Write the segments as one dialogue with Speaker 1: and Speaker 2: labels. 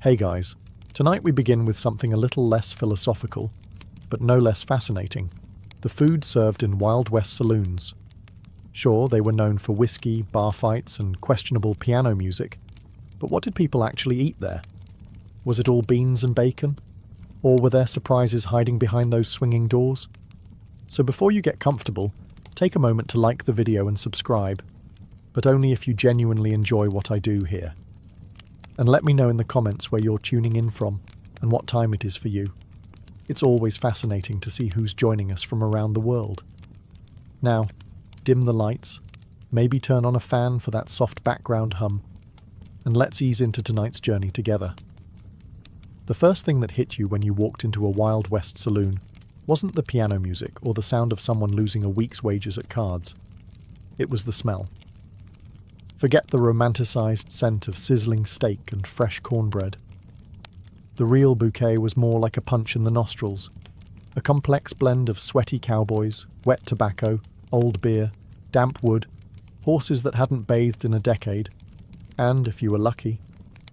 Speaker 1: Hey guys, tonight we begin with something a little less philosophical, but no less fascinating. The food served in Wild West saloons. Sure, they were known for whiskey, bar fights, and questionable piano music, but what did people actually eat there? Was it all beans and bacon? Or were there surprises hiding behind those swinging doors? So before you get comfortable, take a moment to like the video and subscribe, but only if you genuinely enjoy what I do here. And let me know in the comments where you're tuning in from and what time it is for you. It's always fascinating to see who's joining us from around the world. Now, dim the lights, maybe turn on a fan for that soft background hum, and let's ease into tonight's journey together. The first thing that hit you when you walked into a Wild West saloon wasn't the piano music or the sound of someone losing a week's wages at cards. It was the smell. Forget the romanticized scent of sizzling steak and fresh cornbread. The real bouquet was more like a punch in the nostrils, a complex blend of sweaty cowboys, wet tobacco, old beer, damp wood, horses that hadn't bathed in a decade, and, if you were lucky,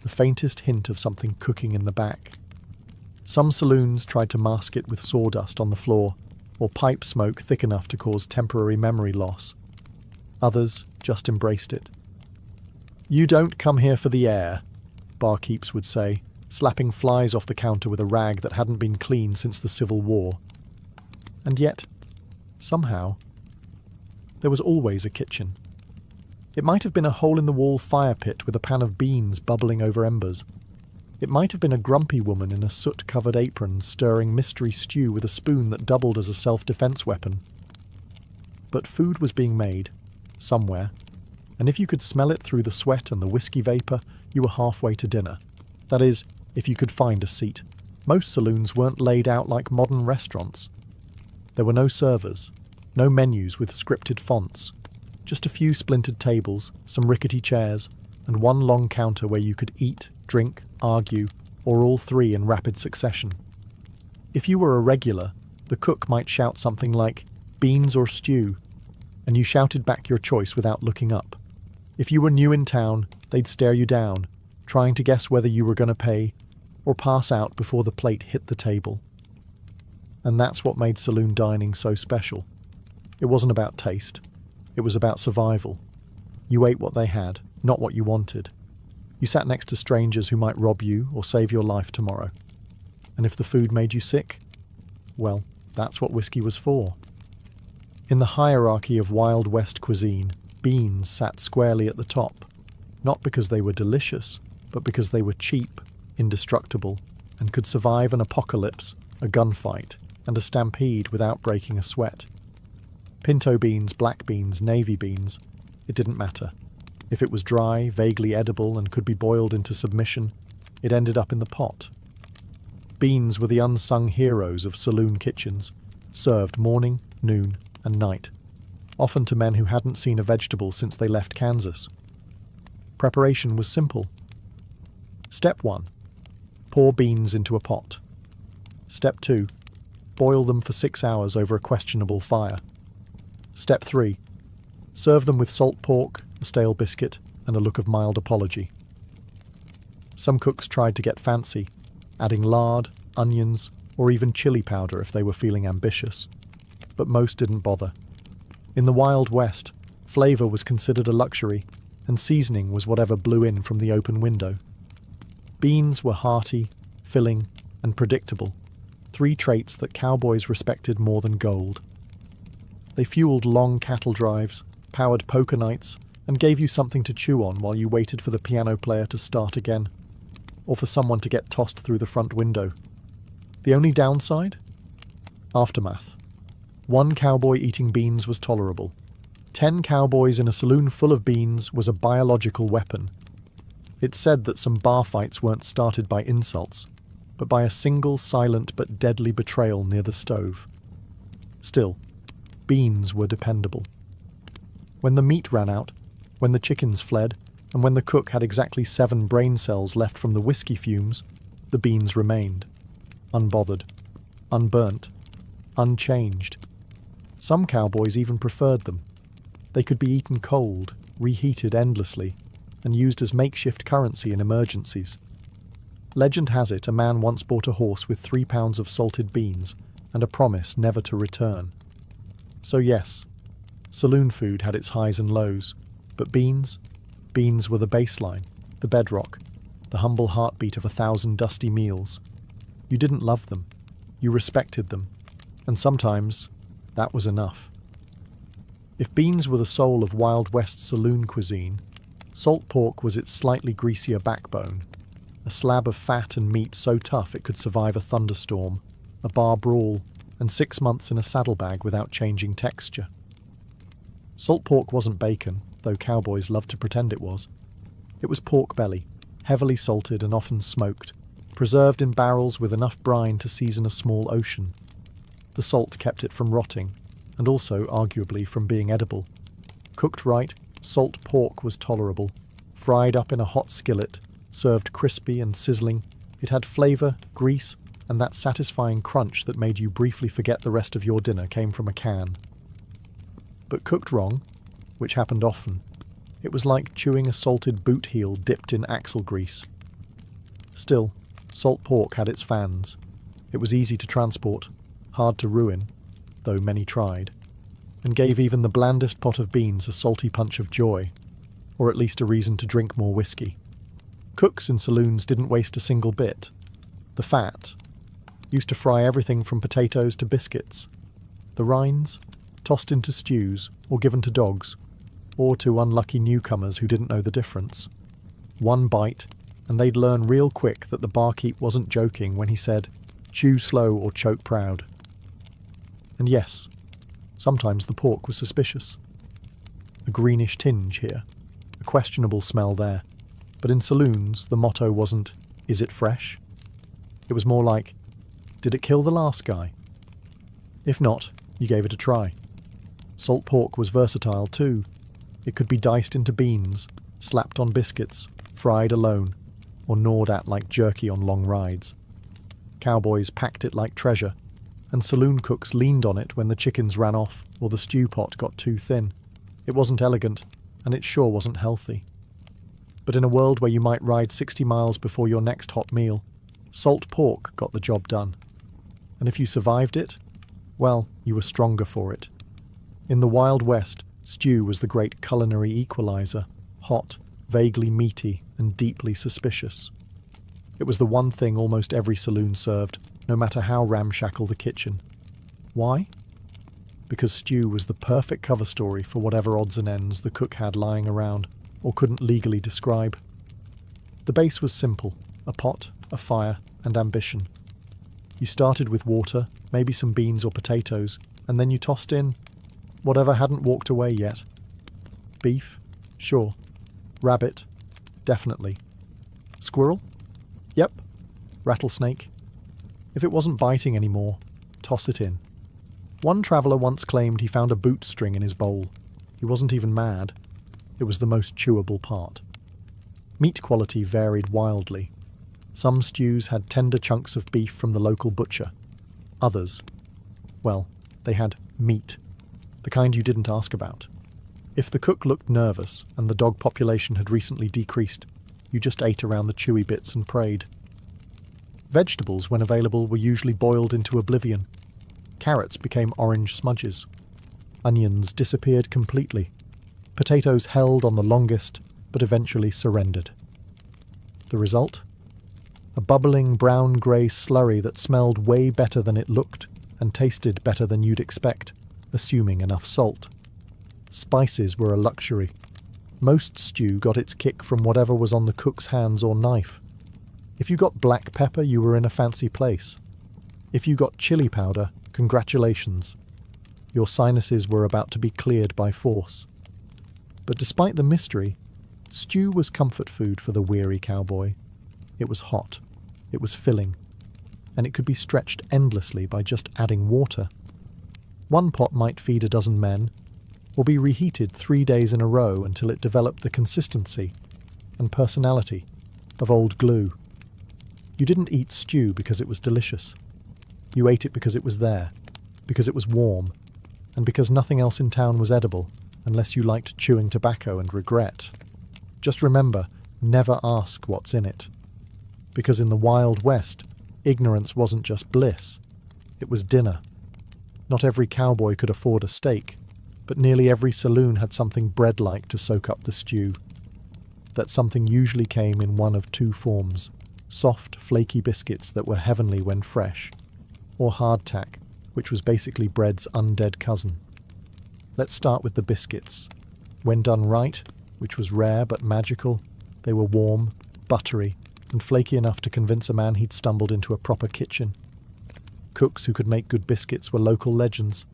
Speaker 1: the faintest hint of something cooking in the back. Some saloons tried to mask it with sawdust on the floor, or pipe smoke thick enough to cause temporary memory loss. Others just embraced it. "You don't come here for the air," barkeeps would say, slapping flies off the counter with a rag that hadn't been cleaned since the Civil War. And yet, somehow, there was always a kitchen. It might have been a hole-in-the-wall fire pit with a pan of beans bubbling over embers. It might have been a grumpy woman in a soot-covered apron stirring mystery stew with a spoon that doubled as a self-defense weapon. But food was being made, somewhere, and if you could smell it through the sweat and the whiskey vapour, you were halfway to dinner. That is, if you could find a seat. Most saloons weren't laid out like modern restaurants. There were no servers, no menus with scripted fonts, just a few splintered tables, some rickety chairs, and one long counter where you could eat, drink, argue, or all three in rapid succession. If you were a regular, the cook might shout something like, "beans or stew," and you shouted back your choice without looking up. If you were new in town, they'd stare you down, trying to guess whether you were going to pay or pass out before the plate hit the table. And that's what made saloon dining so special. It wasn't about taste. It was about survival. You ate what they had, not what you wanted. You sat next to strangers who might rob you or save your life tomorrow. And if the food made you sick, well, that's what whiskey was for. In the hierarchy of Wild West cuisine, beans sat squarely at the top, not because they were delicious, but because they were cheap, indestructible, and could survive an apocalypse, a gunfight, and a stampede without breaking a sweat. Pinto beans, black beans, navy beans, it didn't matter. If it was dry, vaguely edible, and could be boiled into submission, it ended up in the pot. Beans were the unsung heroes of saloon kitchens, served morning, noon, and night, often to men who hadn't seen a vegetable since they left Kansas. Preparation was simple. Step 1. Pour beans into a pot. Step 2. Boil them for 6 hours over a questionable fire. Step 3. Serve them with salt pork, a stale biscuit, and a look of mild apology. Some cooks tried to get fancy, adding lard, onions, or even chili powder if they were feeling ambitious. But most didn't bother. In the Wild West, flavour was considered a luxury, and seasoning was whatever blew in from the open window. Beans were hearty, filling, and predictable, 3 traits that cowboys respected more than gold. They fueled long cattle drives, powered poker nights, and gave you something to chew on while you waited for the piano player to start again, or for someone to get tossed through the front window. The only downside? Aftermath. 1 cowboy eating beans was tolerable. 10 cowboys in a saloon full of beans was a biological weapon. It's said that some bar fights weren't started by insults, but by a single silent but deadly betrayal near the stove. Still, beans were dependable. When the meat ran out, when the chickens fled, and when the cook had exactly 7 brain cells left from the whiskey fumes, the beans remained. Unbothered, unburnt, unchanged. Some cowboys even preferred them. They could be eaten cold, reheated endlessly, and used as makeshift currency in emergencies. Legend has it a man once bought a horse with 3 pounds of salted beans and a promise never to return. So yes, saloon food had its highs and lows, but beans were the baseline, the bedrock, the humble heartbeat of 1,000 dusty meals. You didn't love them, you respected them, and sometimes that was enough. If beans were the soul of Wild West saloon cuisine, salt pork was its slightly greasier backbone, a slab of fat and meat so tough it could survive a thunderstorm, a bar brawl, and 6 months in a saddlebag without changing texture. Salt pork wasn't bacon, though cowboys loved to pretend it was. It was pork belly, heavily salted and often smoked, preserved in barrels with enough brine to season a small ocean. The salt kept it from rotting, and also, arguably, from being edible. Cooked right, salt pork was tolerable. Fried up in a hot skillet, served crispy and sizzling, it had flavour, grease, and that satisfying crunch that made you briefly forget the rest of your dinner came from a can. But cooked wrong, which happened often, it was like chewing a salted boot heel dipped in axle grease. Still, salt pork had its fans. It was easy to transport, hard to ruin, though many tried, and gave even the blandest pot of beans a salty punch of joy, or at least a reason to drink more whiskey. Cooks in saloons didn't waste a single bit. The fat used to fry everything from potatoes to biscuits. The rinds, tossed into stews or given to dogs, or to unlucky newcomers who didn't know the difference. One bite, and they'd learn real quick that the barkeep wasn't joking when he said, "Chew slow or choke proud." And yes, sometimes the pork was suspicious. A greenish tinge here, a questionable smell there. But in saloons, the motto wasn't, "Is it fresh?" It was more like, "Did it kill the last guy?" If not, you gave it a try. Salt pork was versatile too. It could be diced into beans, slapped on biscuits, fried alone, or gnawed at like jerky on long rides. Cowboys packed it like treasure, and saloon cooks leaned on it when the chickens ran off or the stew pot got too thin. It wasn't elegant, and it sure wasn't healthy. But in a world where you might ride 60 miles before your next hot meal, salt pork got the job done. And if you survived it, well, you were stronger for it. In the Wild West, stew was the great culinary equalizer, hot, vaguely meaty, and deeply suspicious. It was the one thing almost every saloon served, no matter how ramshackle the kitchen. Why? Because stew was the perfect cover story for whatever odds and ends the cook had lying around, or couldn't legally describe. The base was simple, a pot, a fire, and ambition. You started with water, maybe some beans or potatoes, and then you tossed in whatever hadn't walked away yet. Beef? Sure. Rabbit? Definitely. Squirrel? Yep. Rattlesnake? If it wasn't biting anymore, toss it in. One traveller once claimed he found a boot string in his bowl. He wasn't even mad. It was the most chewable part. Meat quality varied wildly. Some stews had tender chunks of beef from the local butcher. Others, well, they had meat, the kind you didn't ask about. If the cook looked nervous and the dog population had recently decreased, you just ate around the chewy bits and prayed. Vegetables, when available, were usually boiled into oblivion. Carrots became orange smudges. Onions disappeared completely. Potatoes held on the longest, but eventually surrendered. The result? A bubbling brown-grey slurry that smelled way better than it looked and tasted better than you'd expect, assuming enough salt. Spices were a luxury. Most stew got its kick from whatever was on the cook's hands or knife. If you got black pepper, you were in a fancy place. If you got chili powder, congratulations. Your sinuses were about to be cleared by force. But despite the mystery, stew was comfort food for the weary cowboy. It was hot, it was filling, and it could be stretched endlessly by just adding water. One pot might feed a dozen men, or be reheated 3 days in a row until it developed the consistency and personality of old glue. You didn't eat stew because it was delicious. You ate it because it was there, because it was warm, and because nothing else in town was edible, unless you liked chewing tobacco and regret. Just remember, never ask what's in it. Because in the Wild West, ignorance wasn't just bliss, it was dinner. Not every cowboy could afford a steak, but nearly every saloon had something bread-like to soak up the stew. That something usually came in one of two forms: soft, flaky biscuits that were heavenly when fresh, or hardtack, which was basically bread's undead cousin. Let's start with the biscuits. When done right, which was rare but magical, they were warm, buttery, and flaky enough to convince a man he'd stumbled into a proper kitchen. Cooks who could make good biscuits were local legends.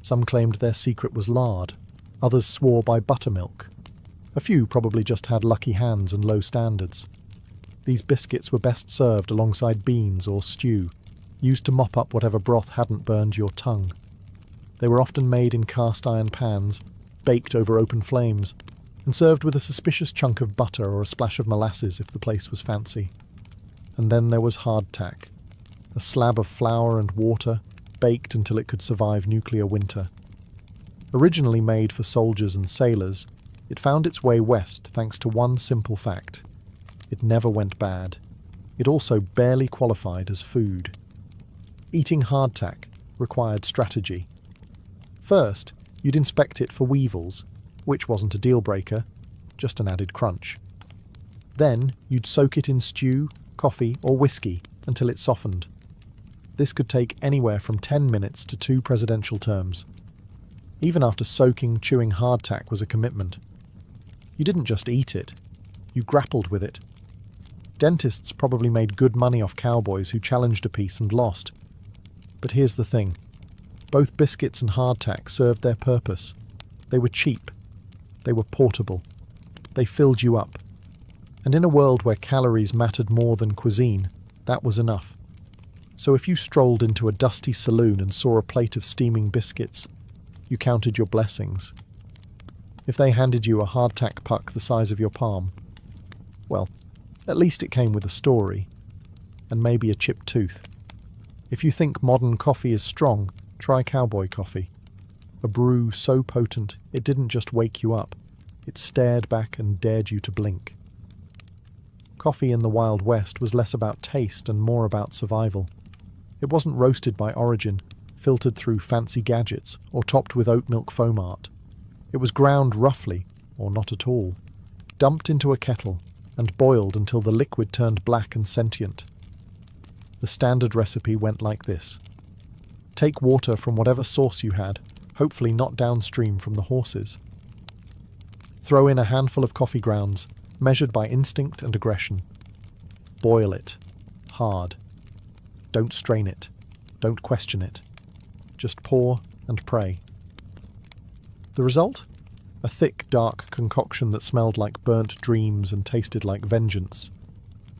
Speaker 1: Some claimed their secret was lard, others swore by buttermilk. A few probably just had lucky hands and low standards. These biscuits were best served alongside beans or stew, used to mop up whatever broth hadn't burned your tongue. They were often made in cast-iron pans, baked over open flames, and served with a suspicious chunk of butter or a splash of molasses if the place was fancy. And then there was hardtack, a slab of flour and water, baked until it could survive nuclear winter. Originally made for soldiers and sailors, it found its way west thanks to one simple fact: it never went bad. It also barely qualified as food. Eating hardtack required strategy. First, you'd inspect it for weevils, which wasn't a deal-breaker, just an added crunch. Then, you'd soak it in stew, coffee, or whiskey until it softened. This could take anywhere from 10 minutes to 2 presidential terms. Even after soaking, chewing hardtack was a commitment. You didn't just eat it, you grappled with it. Dentists probably made good money off cowboys who challenged a piece and lost. But here's the thing. Both biscuits and hardtack served their purpose. They were cheap. They were portable. They filled you up. And in a world where calories mattered more than cuisine, that was enough. So if you strolled into a dusty saloon and saw a plate of steaming biscuits, you counted your blessings. If they handed you a hardtack puck the size of your palm, well, at least it came with a story, and maybe a chipped tooth. If you think modern coffee is strong, try Cowboy coffee. A brew so potent it didn't just wake you up, it stared back and dared you to blink. Coffee in the Wild West was less about taste and more about survival. It wasn't roasted by origin, filtered through fancy gadgets, or topped with oat milk foam art. It was ground roughly, or not at all, dumped into a kettle, and boiled until the liquid turned black and sentient. The standard recipe went like this. Take water from whatever source you had, hopefully not downstream from the horses. Throw in a handful of coffee grounds, measured by instinct and aggression. Boil it. Hard. Don't strain it. Don't question it. Just pour and pray. The result? A thick, dark concoction that smelled like burnt dreams and tasted like vengeance.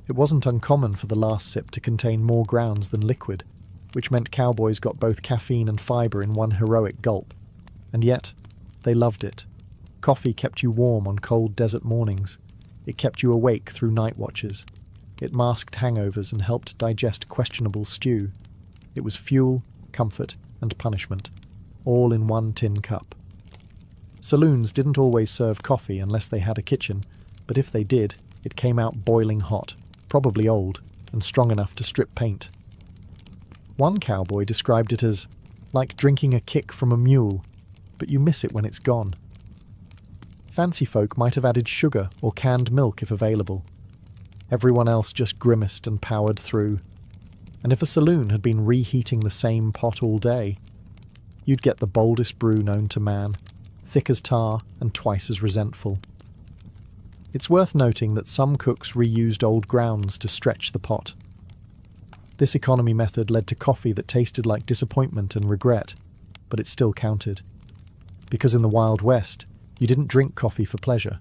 Speaker 1: It wasn't uncommon for the last sip to contain more grounds than liquid, which meant cowboys got both caffeine and fibre in one heroic gulp. And yet, they loved it. Coffee kept you warm on cold desert mornings. It kept you awake through night watches. It masked hangovers and helped digest questionable stew. It was fuel, comfort, and punishment, all in one tin cup. Saloons didn't always serve coffee unless they had a kitchen, but if they did, it came out boiling hot, probably old, and strong enough to strip paint. One cowboy described it as like drinking a kick from a mule, but you miss it when it's gone. Fancy folk might have added sugar or canned milk if available. Everyone else just grimaced and powered through. And if a saloon had been reheating the same pot all day, you'd get the boldest brew known to man, thick as tar and twice as resentful. It's worth noting that some cooks reused old grounds to stretch the pot. This economy method led to coffee that tasted like disappointment and regret, but it still counted. Because in the Wild West, you didn't drink coffee for pleasure.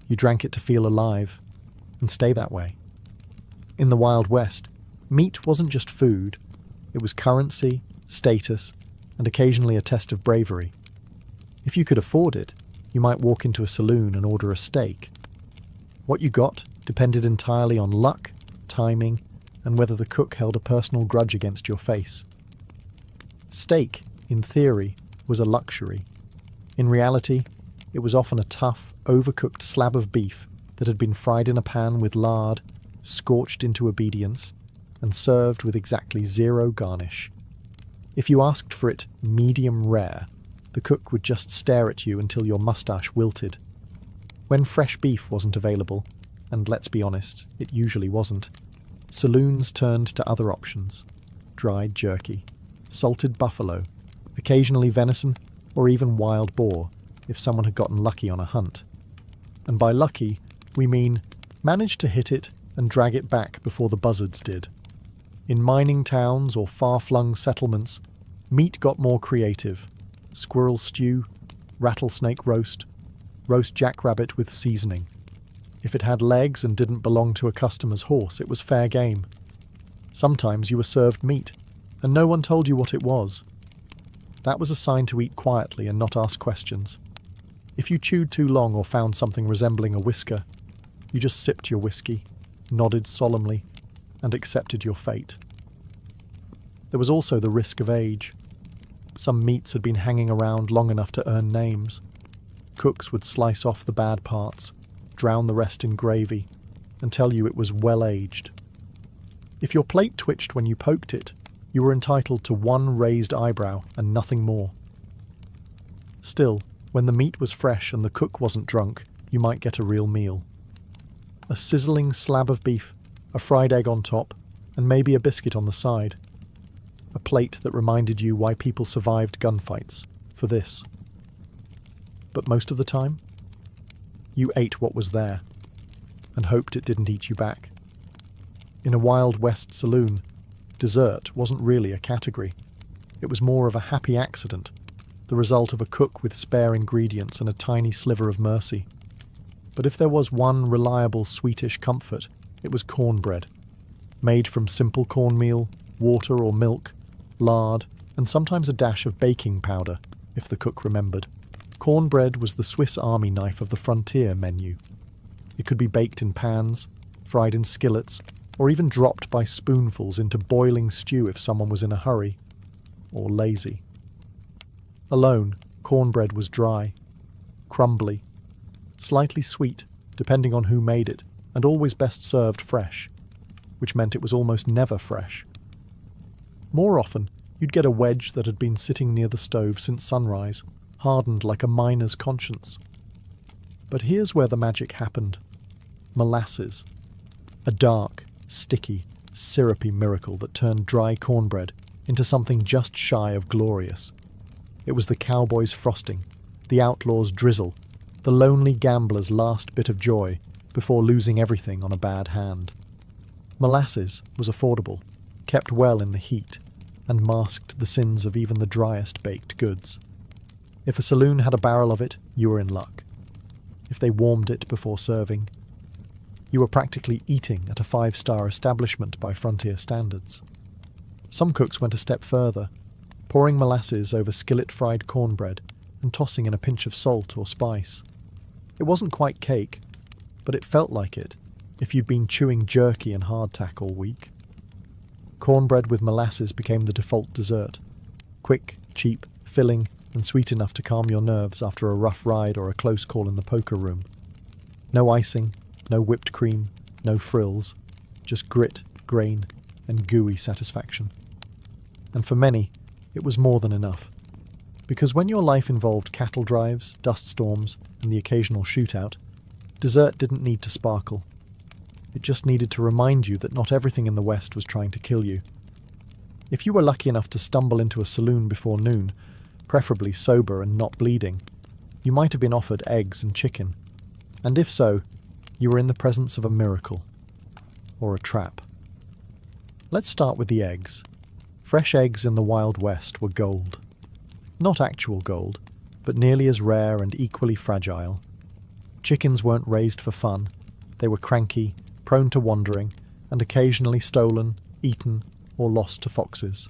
Speaker 1: You drank it to feel alive, and stay that way. In the Wild West, meat wasn't just food, it was currency, status, and occasionally a test of bravery. If you could afford it, you might walk into a saloon and order a steak. What you got depended entirely on luck, timing, and whether the cook held a personal grudge against your face. Steak, in theory, was a luxury. In reality, it was often a tough, overcooked slab of beef that had been fried in a pan with lard, scorched into obedience, and served with exactly zero garnish. If you asked for it medium rare, the cook would just stare at you until your mustache wilted. When fresh beef wasn't available, and let's be honest, it usually wasn't, saloons turned to other options: dried jerky, salted buffalo, occasionally venison, or even wild boar, if someone had gotten lucky on a hunt. And by lucky, we mean managed to hit it and drag it back before the buzzards did. In mining towns or far-flung settlements, meat got more creative: squirrel stew, rattlesnake roast jackrabbit with seasoning. If it had legs and didn't belong to a customer's horse, it was fair game. Sometimes you were served meat, and no one told you what it was. That was a sign to eat quietly and not ask questions. If you chewed too long or found something resembling a whisker, you just sipped your whiskey, nodded solemnly, and accepted your fate. There was also the risk of age. Some meats had been hanging around long enough to earn names. Cooks would slice off the bad parts, drown the rest in gravy, and tell you it was well-aged. If your plate twitched when you poked it, you were entitled to one raised eyebrow and nothing more. Still, when the meat was fresh and the cook wasn't drunk, you might get a real meal. A sizzling slab of beef, a fried egg on top, and maybe a biscuit on the side. A plate that reminded you why people survived gunfights, for this. But most of the time, you ate what was there, and hoped it didn't eat you back. In a Wild West saloon, dessert wasn't really a category. It was more of a happy accident, the result of a cook with spare ingredients and a tiny sliver of mercy. But if there was one reliable sweetish comfort, it was cornbread, made from simple cornmeal, water or milk, lard, and sometimes a dash of baking powder, if the cook remembered. Cornbread was the Swiss Army knife of the frontier menu. It could be baked in pans, fried in skillets, or even dropped by spoonfuls into boiling stew if someone was in a hurry, or lazy. Alone, cornbread was dry, crumbly, slightly sweet, depending on who made it, and always best served fresh, which meant it was almost never fresh. More often, you'd get a wedge that had been sitting near the stove since sunrise, hardened like a miner's conscience. But here's where the magic happened. Molasses. A dark, sticky, syrupy miracle that turned dry cornbread into something just shy of glorious. It was the cowboy's frosting, the outlaw's drizzle, the lonely gambler's last bit of joy before losing everything on a bad hand. Molasses was affordable, kept well in the heat, and masked the sins of even the driest baked goods. If a saloon had a barrel of it, you were in luck. If they warmed it before serving, you were practically eating at a 5-star establishment by frontier standards. Some cooks went a step further, pouring molasses over skillet-fried cornbread and tossing in a pinch of salt or spice. It wasn't quite cake, but it felt like it if you'd been chewing jerky and hardtack all week. Cornbread with molasses became the default dessert. Quick, cheap, filling, and sweet enough to calm your nerves after a rough ride or a close call in the poker room. No icing, no whipped cream, no frills, just grit, grain, and gooey satisfaction. And for many, it was more than enough. Because when your life involved cattle drives, dust storms, and the occasional shootout, dessert didn't need to sparkle. It just needed to remind you that not everything in the West was trying to kill you. If you were lucky enough to stumble into a saloon before noon, preferably sober and not bleeding, you might have been offered eggs and chicken. And if so, you were in the presence of a miracle. Or a trap. Let's start with the eggs. Fresh eggs in the Wild West were gold. Not actual gold, but nearly as rare and equally fragile. Chickens weren't raised for fun. They were cranky, prone to wandering, and occasionally stolen, eaten, or lost to foxes.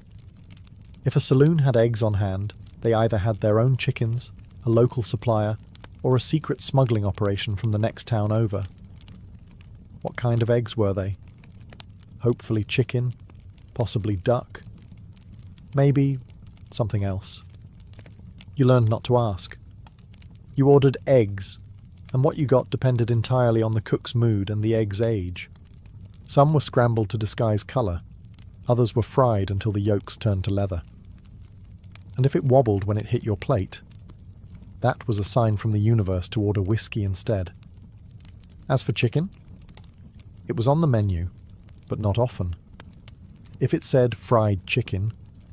Speaker 1: If a saloon had eggs on hand, they either had their own chickens, a local supplier, or a secret smuggling operation from the next town over. What kind of eggs were they? Hopefully chicken, possibly duck, maybe something else. You learned not to ask. You ordered eggs, and what you got depended entirely on the cook's mood and the egg's age. Some were scrambled to disguise colour, others were fried until the yolks turned to leather. And if it wobbled when it hit your plate, that was a sign from the universe to order whiskey instead. As for chicken, it was on the menu, but not often. If it said fried chicken,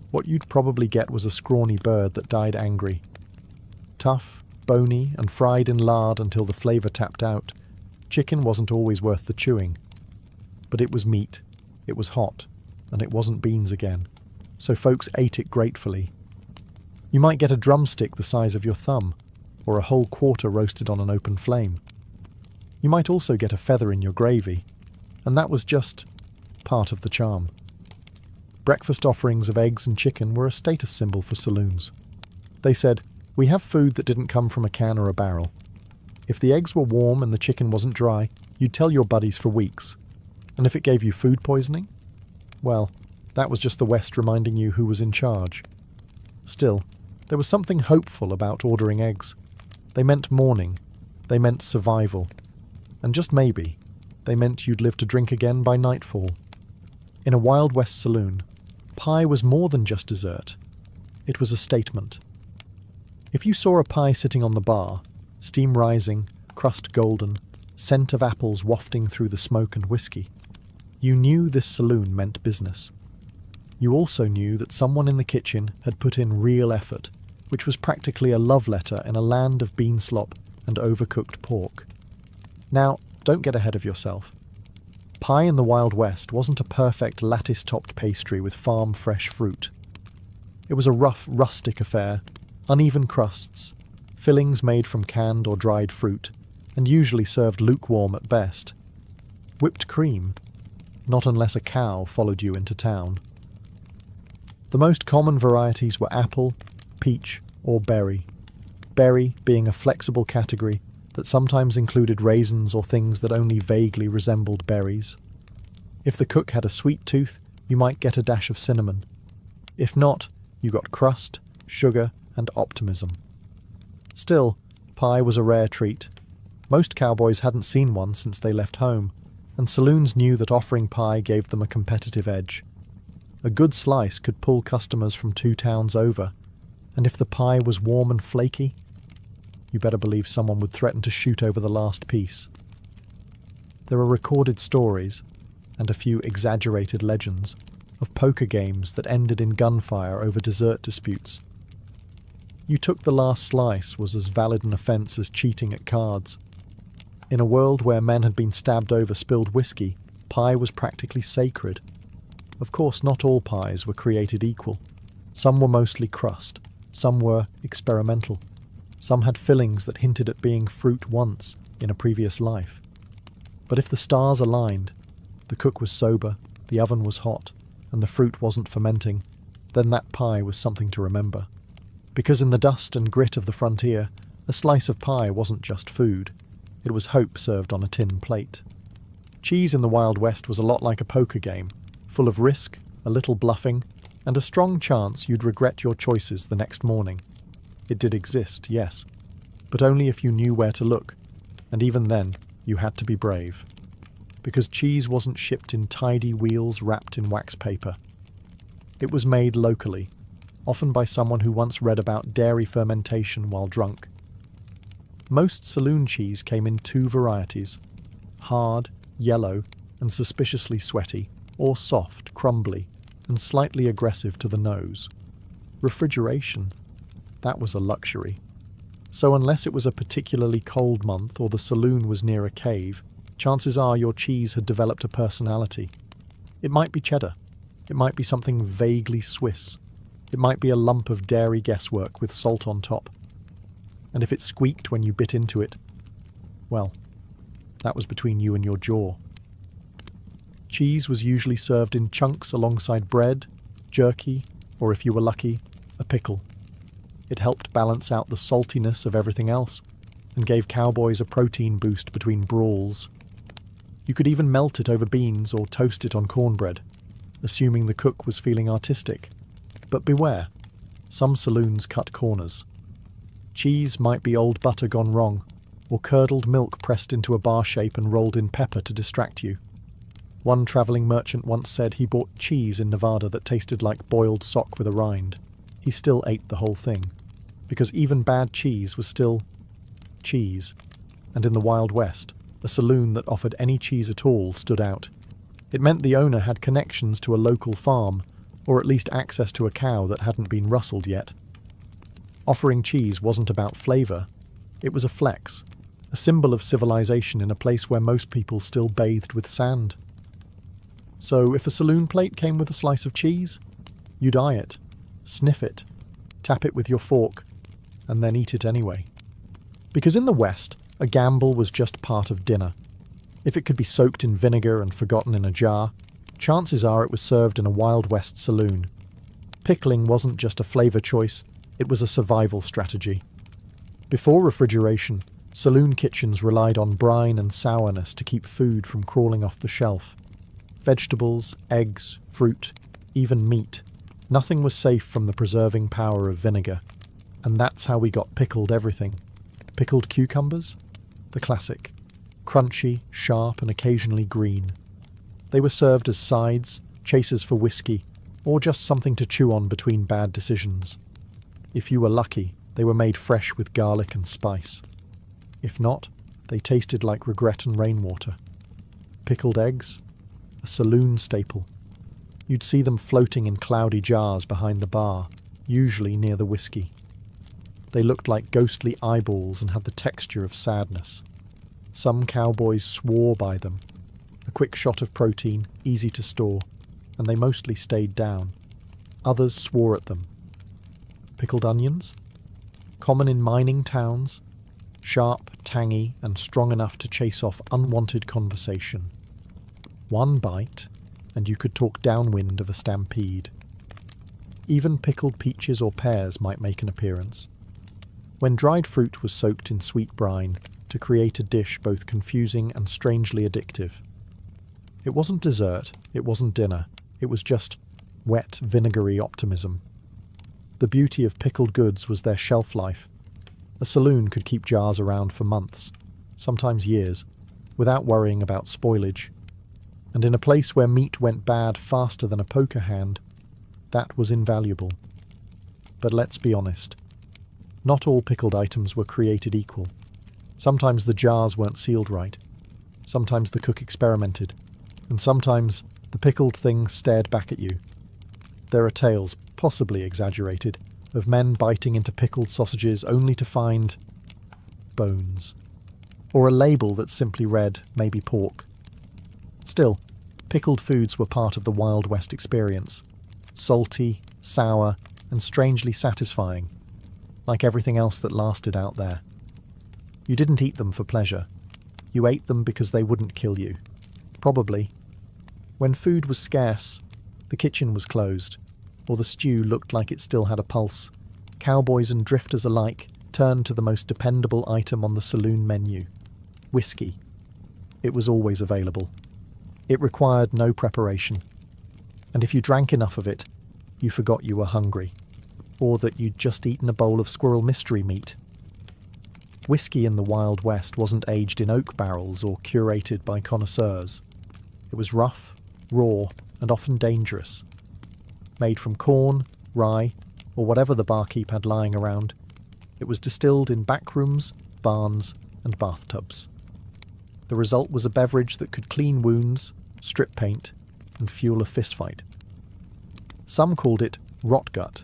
Speaker 1: what you'd probably get was a scrawny bird that died angry. Tough, bony, and fried in lard until the flavour tapped out, chicken wasn't always worth the chewing. But it was meat, it was hot, and it wasn't beans again, so folks ate it gratefully. You might get a drumstick the size of your thumb, or a whole quarter roasted on an open flame. You might also get a feather in your gravy, and that was just part of the charm. Breakfast offerings of eggs and chicken were a status symbol for saloons. They said, "We have food that didn't come from a can or a barrel." If the eggs were warm and the chicken wasn't dry, you'd tell your buddies for weeks. And if it gave you food poisoning, well, that was just the West reminding you who was in charge. Still, there was something hopeful about ordering eggs. They meant morning, they meant survival, and just maybe, they meant you'd live to drink again by nightfall. In a Wild West saloon, pie was more than just dessert. It was a statement. If you saw a pie sitting on the bar, steam rising, crust golden, scent of apples wafting through the smoke and whiskey, you knew this saloon meant business. You also knew that someone in the kitchen had put in real effort, which was practically a love letter in a land of bean slop and overcooked pork. Now, don't get ahead of yourself. Pie in the Wild West wasn't a perfect lattice-topped pastry with farm-fresh fruit. It was a rough, rustic affair, uneven crusts, fillings made from canned or dried fruit, and usually served lukewarm at best. Whipped cream, not unless a cow followed you into town. The most common varieties were apple, peach, or berry. Berry being a flexible category that sometimes included raisins or things that only vaguely resembled berries. If the cook had a sweet tooth, you might get a dash of cinnamon. If not, you got crust, sugar, and optimism. Still, pie was a rare treat. Most cowboys hadn't seen one since they left home, and saloons knew that offering pie gave them a competitive edge. A good slice could pull customers from 2 towns over, and if the pie was warm and flaky, you better believe someone would threaten to shoot over the last piece. There are recorded stories, and a few exaggerated legends, of poker games that ended in gunfire over dessert disputes. You took the last slice was as valid an offence as cheating at cards. In a world where men had been stabbed over spilled whiskey, pie was practically sacred. Of course, not all pies were created equal. Some were mostly crust, some were experimental. Some had fillings that hinted at being fruit once, in a previous life. But if the stars aligned, the cook was sober, the oven was hot, and the fruit wasn't fermenting, then that pie was something to remember. Because in the dust and grit of the frontier, a slice of pie wasn't just food, it was hope served on a tin plate. Cheese in the Wild West was a lot like a poker game, full of risk, a little bluffing, and a strong chance you'd regret your choices the next morning. It did exist, yes, but only if you knew where to look, and even then, you had to be brave. Because cheese wasn't shipped in tidy wheels wrapped in wax paper. It was made locally, often by someone who once read about dairy fermentation while drunk. Most saloon cheese came in 2 varieties, hard, yellow, and suspiciously sweaty, or soft, crumbly, and slightly aggressive to the nose. Refrigeration, that was a luxury. So unless it was a particularly cold month or the saloon was near a cave, chances are your cheese had developed a personality. It might be cheddar. It might be something vaguely Swiss. It might be a lump of dairy guesswork with salt on top. And if it squeaked when you bit into it, well, that was between you and your jaw. Cheese was usually served in chunks alongside bread, jerky, or if you were lucky, a pickle. It helped balance out the saltiness of everything else, and gave cowboys a protein boost between brawls. You could even melt it over beans or toast it on cornbread, assuming the cook was feeling artistic. But beware, some saloons cut corners. Cheese might be old butter gone wrong, or curdled milk pressed into a bar shape and rolled in pepper to distract you. One travelling merchant once said he bought cheese in Nevada that tasted like boiled sock with a rind. He still ate the whole thing, because even bad cheese was still cheese. And in the Wild West, a saloon that offered any cheese at all stood out. It meant the owner had connections to a local farm, or at least access to a cow that hadn't been rustled yet. Offering cheese wasn't about flavour, it was a flex, a symbol of civilization in a place where most people still bathed with sand. So if a saloon plate came with a slice of cheese, you'd eye it, sniff it, tap it with your fork, and then eat it anyway. Because in the West, a gamble was just part of dinner. If it could be soaked in vinegar and forgotten in a jar, chances are it was served in a Wild West saloon. Pickling wasn't just a flavour choice, it was a survival strategy. Before refrigeration, saloon kitchens relied on brine and sourness to keep food from crawling off the shelf. Vegetables, eggs, fruit, even meat. Nothing was safe from the preserving power of vinegar. And that's how we got pickled everything. Pickled cucumbers? The classic. Crunchy, sharp, and occasionally green. They were served as sides, chasers for whiskey, or just something to chew on between bad decisions. If you were lucky, they were made fresh with garlic and spice. If not, they tasted like regret and rainwater. Pickled eggs? A saloon staple. You'd see them floating in cloudy jars behind the bar, usually near the whiskey. They looked like ghostly eyeballs and had the texture of sadness. Some cowboys swore by them. A quick shot of protein, easy to store, and they mostly stayed down. Others swore at them. Pickled onions? Common in mining towns, sharp, tangy, and strong enough to chase off unwanted conversation. One bite, and you could talk downwind of a stampede. Even pickled peaches or pears might make an appearance. When dried fruit was soaked in sweet brine to create a dish both confusing and strangely addictive. It wasn't dessert, it wasn't dinner, it was just wet, vinegary optimism. The beauty of pickled goods was their shelf life. A saloon could keep jars around for months, sometimes years, without worrying about spoilage. And in a place where meat went bad faster than a poker hand, that was invaluable. But let's be honest. Not all pickled items were created equal. Sometimes the jars weren't sealed right. Sometimes the cook experimented. And sometimes the pickled thing stared back at you. There are tales, possibly exaggerated, of men biting into pickled sausages only to find bones. Or a label that simply read, maybe pork. Still, pickled foods were part of the Wild West experience. Salty, sour, and strangely satisfying. Like everything else that lasted out there. You didn't eat them for pleasure. You ate them because they wouldn't kill you. Probably. When food was scarce, the kitchen was closed, or the stew looked like it still had a pulse. Cowboys and drifters alike turned to the most dependable item on the saloon menu. Whiskey. It was always available. It required no preparation. And if you drank enough of it, you forgot you were hungry. Or that you'd just eaten a bowl of squirrel mystery meat. Whiskey in the Wild West wasn't aged in oak barrels or curated by connoisseurs. It was rough, raw, and often dangerous. Made from corn, rye, or whatever the barkeep had lying around, it was distilled in backrooms, barns, and bathtubs. The result was a beverage that could clean wounds, strip paint, and fuel a fistfight. Some called it rot gut,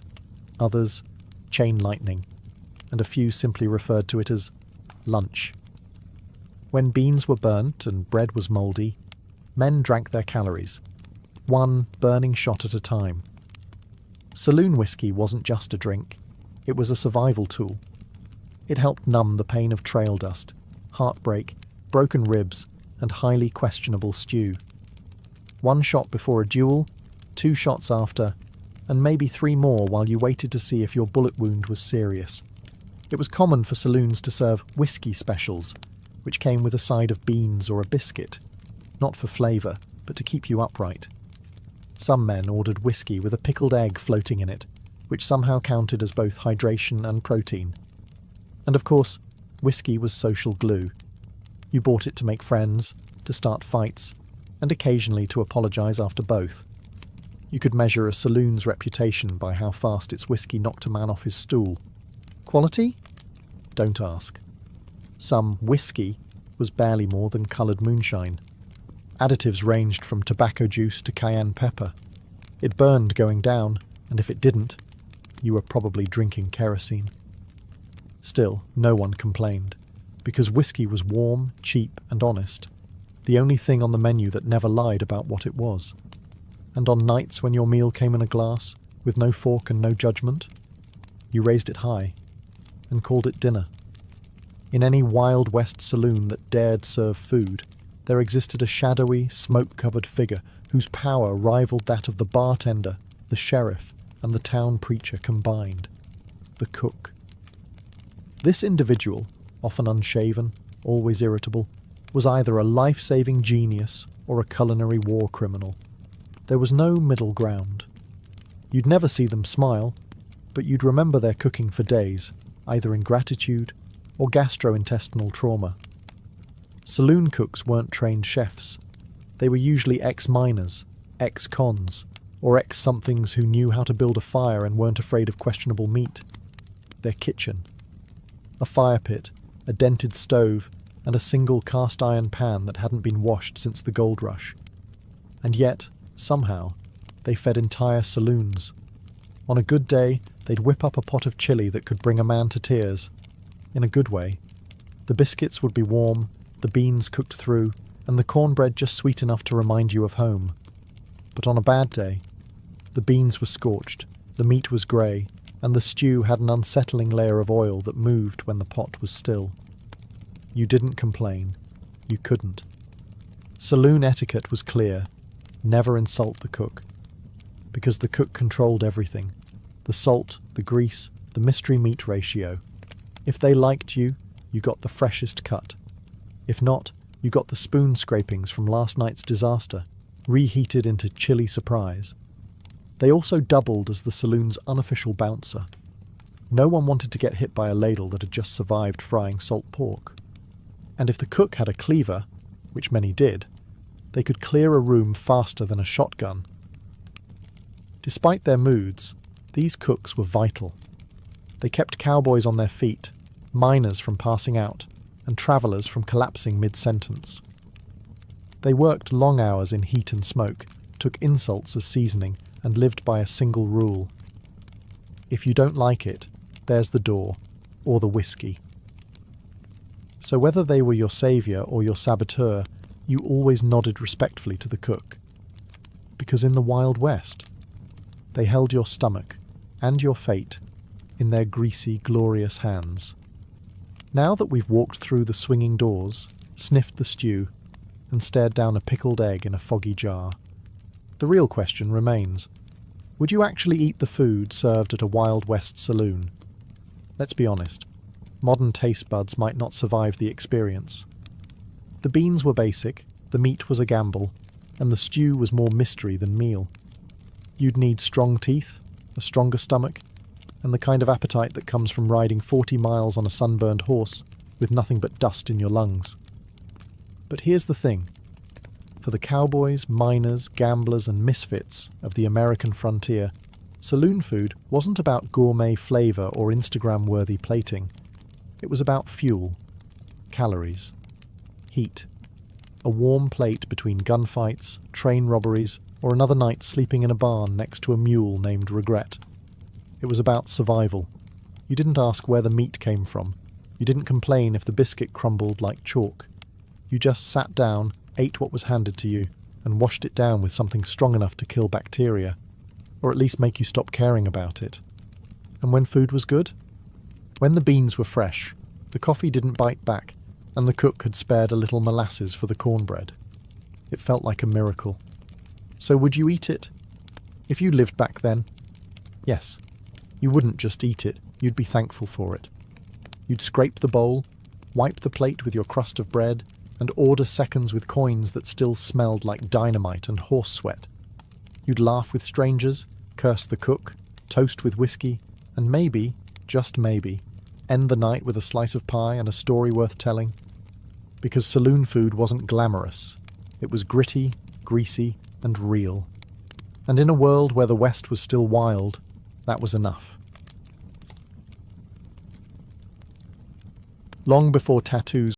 Speaker 1: others chain lightning, and a few simply referred to it as lunch. When beans were burnt and bread was mouldy, men drank their calories, one burning shot at a time. Saloon whiskey wasn't just a drink, it was a survival tool. It helped numb the pain of trail dust, heartbreak, broken ribs, and highly questionable stew. One shot before a duel, 2 shots after, and maybe 3 more while you waited to see if your bullet wound was serious. It was common for saloons to serve whiskey specials, which came with a side of beans or a biscuit, not for flavour, but to keep you upright. Some men ordered whiskey with a pickled egg floating in it, which somehow counted as both hydration and protein. And of course, whiskey was social glue. You bought it to make friends, to start fights, and occasionally to apologise after both. You could measure a saloon's reputation by how fast its whiskey knocked a man off his stool. Quality? Don't ask. Some whiskey was barely more than coloured moonshine. Additives ranged from tobacco juice to cayenne pepper. It burned going down, and if it didn't, you were probably drinking kerosene. Still, no one complained, because whiskey was warm, cheap, and honest, the only thing on the menu that never lied about what it was. And on nights when your meal came in a glass, with no fork and no judgment, you raised it high, and called it dinner. In any Wild West saloon that dared serve food, there existed a shadowy, smoke-covered figure whose power rivaled that of the bartender, the sheriff, and the town preacher combined: the cook. This individual, often unshaven, always irritable, was either a life-saving genius or a culinary war criminal. There was no middle ground. You'd never see them smile, but you'd remember their cooking for days, either in gratitude or gastrointestinal trauma. Saloon cooks weren't trained chefs. They were usually ex-miners, ex-cons, or ex-somethings who knew how to build a fire and weren't afraid of questionable meat. Their kitchen. A fire pit, a dented stove, and a single cast-iron pan that hadn't been washed since the gold rush. And yet, somehow, they fed entire saloons. On a good day, they'd whip up a pot of chili that could bring a man to tears. In a good way. The biscuits would be warm, the beans cooked through, and the cornbread just sweet enough to remind you of home. But on a bad day, the beans were scorched, the meat was grey, and the stew had an unsettling layer of oil that moved when the pot was still. You didn't complain. You couldn't. Saloon etiquette was clear. Never insult the cook. Because the cook controlled everything. The salt, the grease, the mystery meat ratio. If they liked you, you got the freshest cut. If not, you got the spoon scrapings from last night's disaster, reheated into chilly surprise. They also doubled as the saloon's unofficial bouncer. No one wanted to get hit by a ladle that had just survived frying salt pork. And if the cook had a cleaver, which many did, they could clear a room faster than a shotgun. Despite their moods, these cooks were vital. They kept cowboys on their feet, miners from passing out, and travellers from collapsing mid-sentence. They worked long hours in heat and smoke, took insults as seasoning, and lived by a single rule. If you don't like it, there's the door, or the whiskey. So whether they were your saviour or your saboteur, you always nodded respectfully to the cook. Because in the Wild West, they held your stomach and your fate in their greasy, glorious hands. Now that we've walked through the swinging doors, sniffed the stew, and stared down a pickled egg in a foggy jar, the real question remains: would you actually eat the food served at a Wild West saloon? Let's be honest, modern taste buds might not survive the experience. The beans were basic, the meat was a gamble, and the stew was more mystery than meal. You'd need strong teeth, a stronger stomach, and the kind of appetite that comes from riding 40 miles on a sunburned horse with nothing but dust in your lungs. But here's the thing. For the cowboys, miners, gamblers, and misfits of the American frontier, saloon food wasn't about gourmet flavour or Instagram-worthy plating. It was about fuel, calories, heat, a warm plate between gunfights, train robberies, or another night sleeping in a barn next to a mule named Regret. It was about survival. You didn't ask where the meat came from. You didn't complain if the biscuit crumbled like chalk. You just sat down, ate what was handed to you, and washed it down with something strong enough to kill bacteria, or at least make you stop caring about it. And when food was good? When the beans were fresh, the coffee didn't bite back, and the cook had spared a little molasses for the cornbread. It felt like a miracle. So would you eat it? If you lived back then? Yes. You wouldn't just eat it, you'd be thankful for it. You'd scrape the bowl, wipe the plate with your crust of bread, and order seconds with coins that still smelled like dynamite and horse sweat. You'd laugh with strangers, curse the cook, toast with whiskey, and maybe, just maybe, end the night with a slice of pie and a story worth telling. Because saloon food wasn't glamorous. It was gritty, greasy and real. And in a world where the West was still wild, that was enough. Long before tattoos